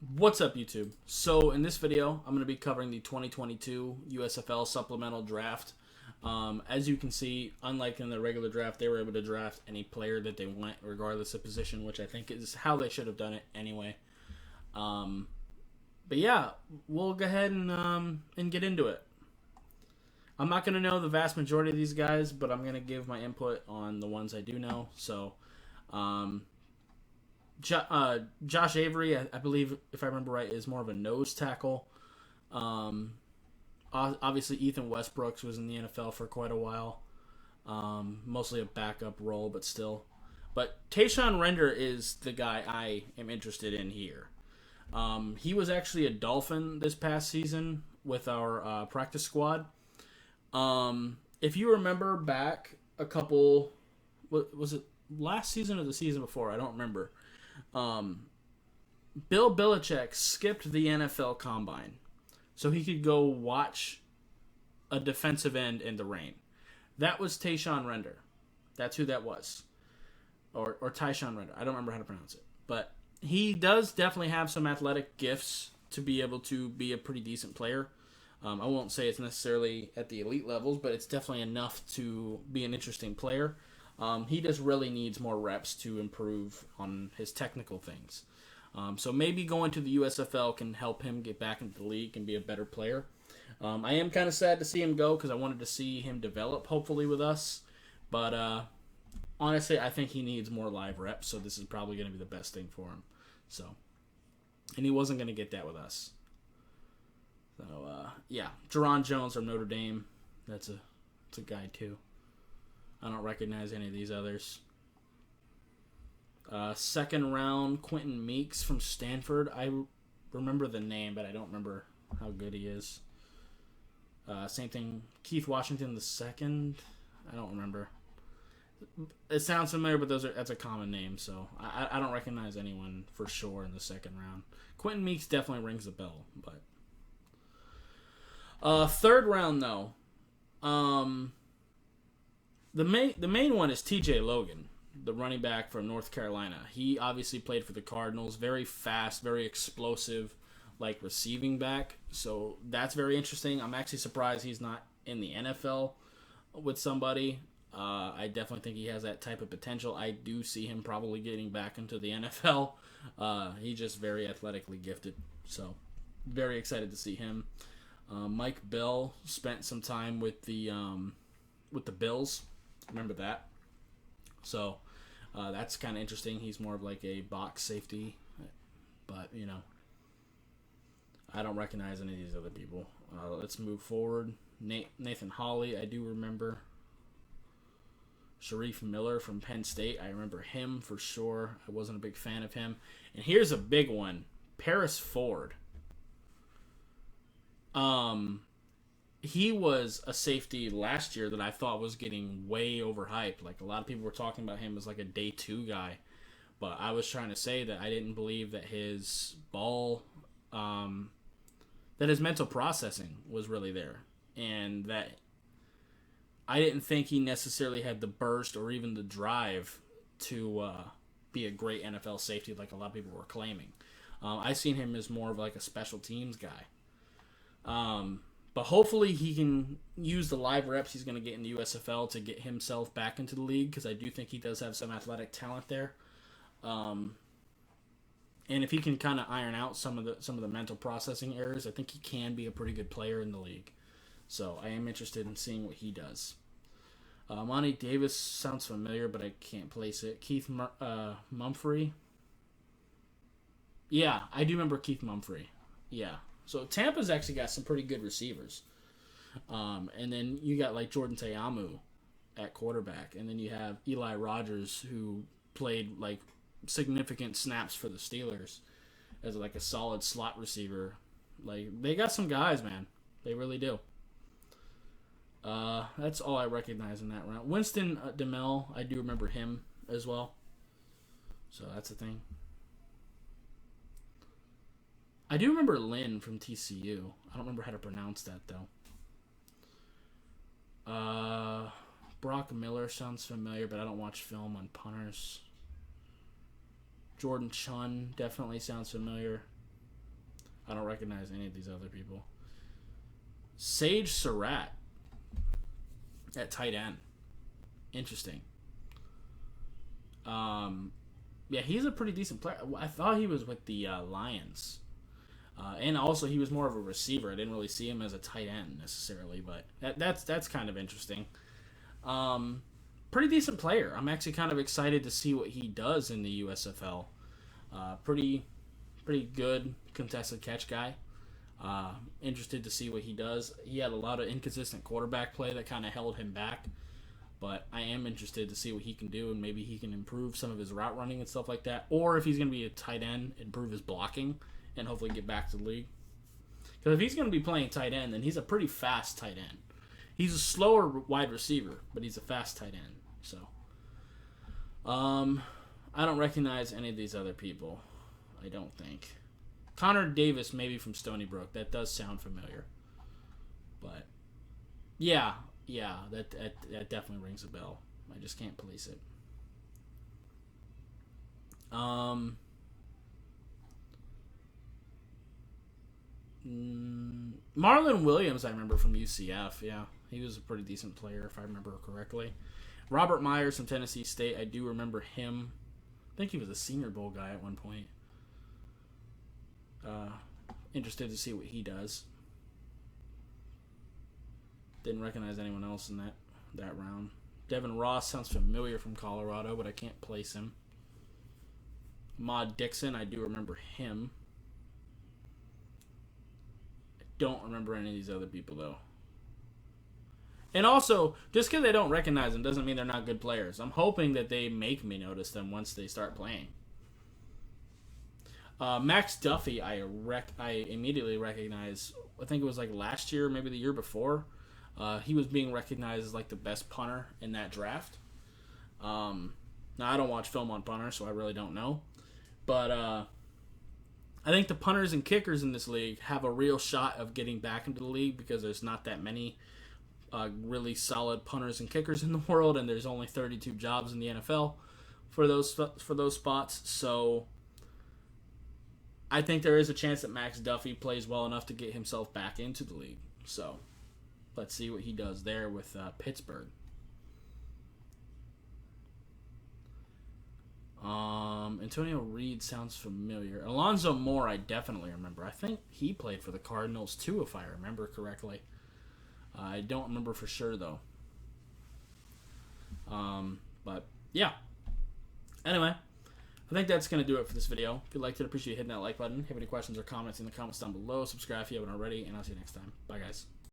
What's up, YouTube? So in this video, I'm going to be covering the 2022 USFL Supplemental Draft. As you can see, unlike in the regular draft, they were able to draft any player that they want, regardless of position, which I think is how they should have done it anyway. But yeah, we'll go ahead and get into it. I'm not going to know the vast majority of these guys, but I'm going to give my input on the ones I do know. So, Josh Avery, I believe, if I remember right, is more of a nose tackle. Obviously, Ethan Westbrooks was in the NFL for quite a while. Mostly a backup role, but still. But Tayshawn Render is the guy I am interested in here. He was actually a Dolphin this past season with our practice squad. If you remember back a couple, was it last season or the season before? I don't remember. Bill Belichick skipped the NFL Combine so he could go watch a defensive end in the rain. That was Tayshawn Render. That's who that was. Or Tyshawn Render. I don't remember how to pronounce it. But he does definitely have some athletic gifts to be able to be a pretty decent player. I won't say it's necessarily at the elite levels, but it's definitely enough to be an interesting player. He just really needs more reps to improve on his technical things. So maybe going to the USFL can help him get back into the league and be a better player. I am kind of sad to see him go because I wanted to see him develop, hopefully, with us. But honestly, I think he needs more live reps, so this is probably going to be the best thing for him. So, and he wasn't going to get that with us. So, yeah. Jaron Jones from Notre Dame. That's a guy, too. I don't recognize any of these others. Second round, Quentin Meeks from Stanford. I remember the name, but I don't remember how good he is. Same thing, Keith Washington the second. I don't remember. It sounds familiar, but that's a common name, so I don't recognize anyone for sure in the second round. Quentin Meeks definitely rings a bell, but third round though. The main one is T.J. Logan, the running back from North Carolina. He obviously played for the Cardinals. Very fast, very explosive, like receiving back. So that's very interesting. I'm actually surprised he's not in the NFL with somebody. I definitely think he has that type of potential. I do see him probably getting back into the NFL. He's just very athletically gifted. So very excited to see him. Mike Bell spent some time with the Bills. Remember that? So that's kind of interesting. He's more of like a box safety, but I don't recognize any of these other people. Let's move forward. Nathan Hawley, I do remember. Sharif Miller from Penn State, I remember him for sure. I wasn't a big fan of him. And here's a big one, Paris Ford. He was a safety last year that I thought was getting way overhyped. Like, a lot of people were talking about him as like a day two guy. But I was trying to say that I didn't believe that his that his mental processing was really there. And that I didn't think he necessarily had the burst or even the drive to be a great NFL safety like a lot of people were claiming. I seen him as more of like a special teams guy. But hopefully he can use the live reps he's going to get in the USFL to get himself back into the league, because I do think he does have some athletic talent there. And if he can kind of iron out some of the mental processing errors, I think he can be a pretty good player in the league. So I am interested in seeing what he does. Monty Davis sounds familiar, but I can't place it. Keith Mumphrey. Yeah, I do remember Keith Mumphrey. Yeah. So Tampa's actually got some pretty good receivers. And then you got like Jordan Ta'amu at quarterback. And then you have Eli Rogers, who played like significant snaps for the Steelers as like a solid slot receiver. Like, they got some guys, man. They really do. That's all I recognize in that round. Winston DeMel, I do remember him as well. So that's the thing. I do remember Lynn from TCU. I don't remember how to pronounce that, though. Brock Miller sounds familiar, but I don't watch film on punters. Jordan Chun definitely sounds familiar. I don't recognize any of these other people. Sage Surratt at tight end. Interesting. Yeah, he's a pretty decent player. I thought he was with the Lions. And also, he was more of a receiver. I didn't really see him as a tight end necessarily, but that's kind of interesting. Pretty decent player. I'm actually kind of excited to see what he does in the USFL. Pretty good contested catch guy. Interested to see what he does. He had a lot of inconsistent quarterback play that kind of held him back. But I am interested to see what he can do, and maybe he can improve some of his route running and stuff like that. Or if he's going to be a tight end, improve his blocking, and hopefully get back to the league. Because if he's going to be playing tight end, then he's a pretty fast tight end. He's a slower wide receiver, but he's a fast tight end. So, I don't recognize any of these other people. I don't think. Connor Davis, maybe from Stony Brook. That does sound familiar. But, yeah, that definitely rings a bell. I just can't place it. Marlon Williams, I remember from UCF. Yeah, he was a pretty decent player, if I remember correctly. Robert Myers from Tennessee State, I do remember him. I think he was a Senior Bowl guy at one point. Interested to see what he does. Didn't recognize anyone else in that round. Devin Ross sounds familiar from Colorado, but I can't place him. Ahmad Dixon, I do remember him. I don't remember any of these other people, though. And also, just because I don't recognize them doesn't mean they're not good players. I'm hoping that they make me notice them once they start playing. Max Duffy, I immediately recognize. I think it was like last year, maybe the year before. He was being recognized as like the best punter in that draft. Now, I don't watch film on punters, so I really don't know. But I think the punters and kickers in this league have a real shot of getting back into the league because there's not that many really solid punters and kickers in the world, and there's only 32 jobs in the NFL for those spots. So I think there is a chance that Max Duffy plays well enough to get himself back into the league. So let's see what he does there with Pittsburgh. Antonio Reed sounds familiar. Alonzo Moore, I definitely remember. I think he played for the Cardinals too, if I remember correctly. I don't remember for sure, though. But, yeah. Anyway, I think that's going to do it for this video. If you liked it, appreciate hitting that like button. If you have any questions or comments in the comments down below, subscribe if you haven't already, and I'll see you next time. Bye, guys.